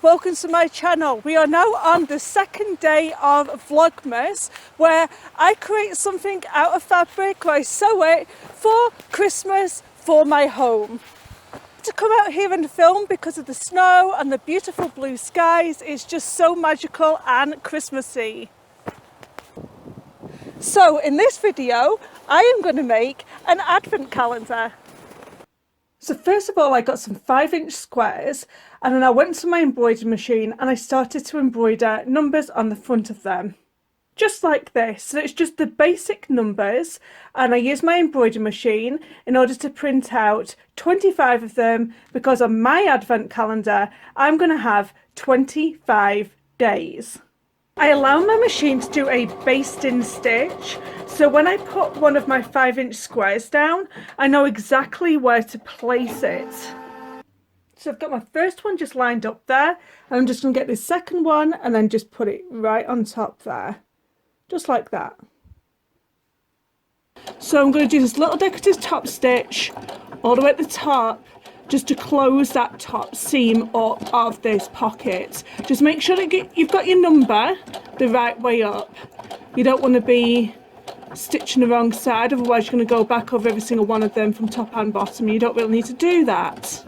welcome to my channel. We are now on the second day of Vlogmas, where I create something out of fabric, where I sew it for Christmas for my home. To come out here and film because of the snow and the beautiful blue skies is just so magical and Christmassy. So in this video, I am going to make an advent calendar. So first of all, I got some 5-inch squares, and then I went to my embroidery machine and I started to embroider numbers on the front of them. Just like this. So it's just the basic numbers, and I use my embroidery machine in order to print out 25 of them, because on my advent calendar I'm going to have 25 days. I allow my machine to do a basting stitch, so when I put one of my 5-inch squares down, I know exactly where to place it. So I've got my first one just lined up there, and I'm just going to get this second one and then just put it right on top there, just like that. So I'm going to do this little decorative top stitch all the way at the top, just to close that top seam up of this pocket. Just make sure that you've got your number the right way up. You don't want to be stitching the wrong side, otherwise you're going to go back over every single one of them from top and bottom. You don't really need to do that.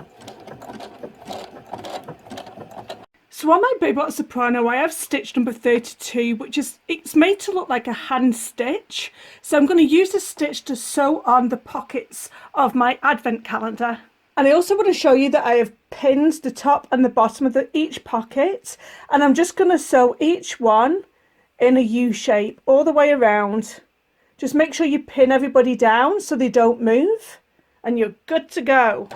So on my Bobot Soprano, I have stitch number 32, which is, it's made to look like a hand stitch. So I'm going to use this stitch to sew on the pockets of my advent calendar. And I also want to show you that I have pinned the top and the bottom of each pocket, and I'm just going to sew each one in a U shape all the way around. Just make sure you pin everybody down so they don't move, and you're good to go.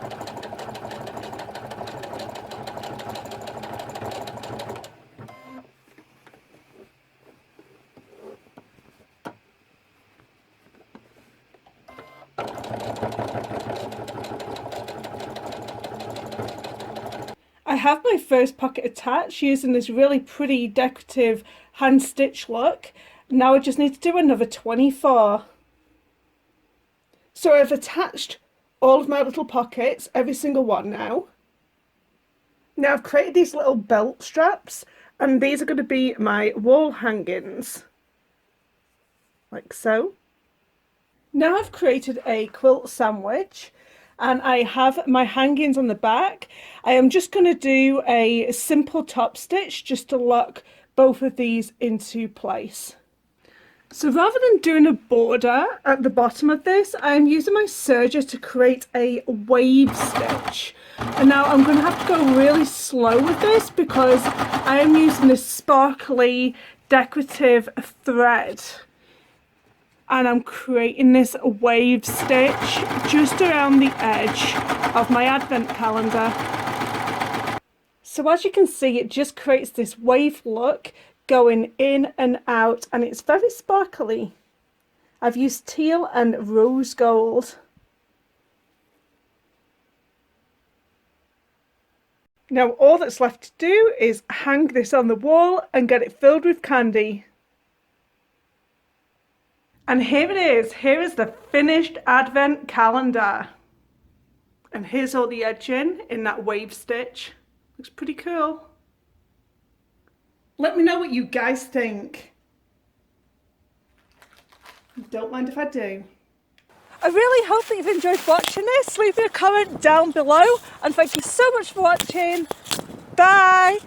I have my first pocket attached using this really pretty decorative hand stitch look. Now I just need to do another 24. So I've attached all of my little pockets, every single one now. Now I've created these little belt straps, and these are going to be my wall hangings, like so. Now I've created a quilt sandwich, and I have my hangings on the back. I am just going to do a simple top stitch just to lock both of these into place. So rather than doing a border at the bottom of this, I am using my serger to create a wave stitch. And now I'm going to have to go really slow with this because I am using this sparkly decorative thread. And I'm creating this wave stitch just around the edge of my advent calendar. So as you can see, it just creates this wave look going in and out, and it's very sparkly. I've used teal and rose gold. Now all that's left to do is hang this on the wall and get it filled with candy. And here it is. Here is the finished advent calendar. And here's all the edging in that wave stitch. Looks pretty cool. Let me know what you guys think. Don't mind if I do. I really hope that you've enjoyed watching this. Leave me a comment down below, and thank you so much for watching. Bye.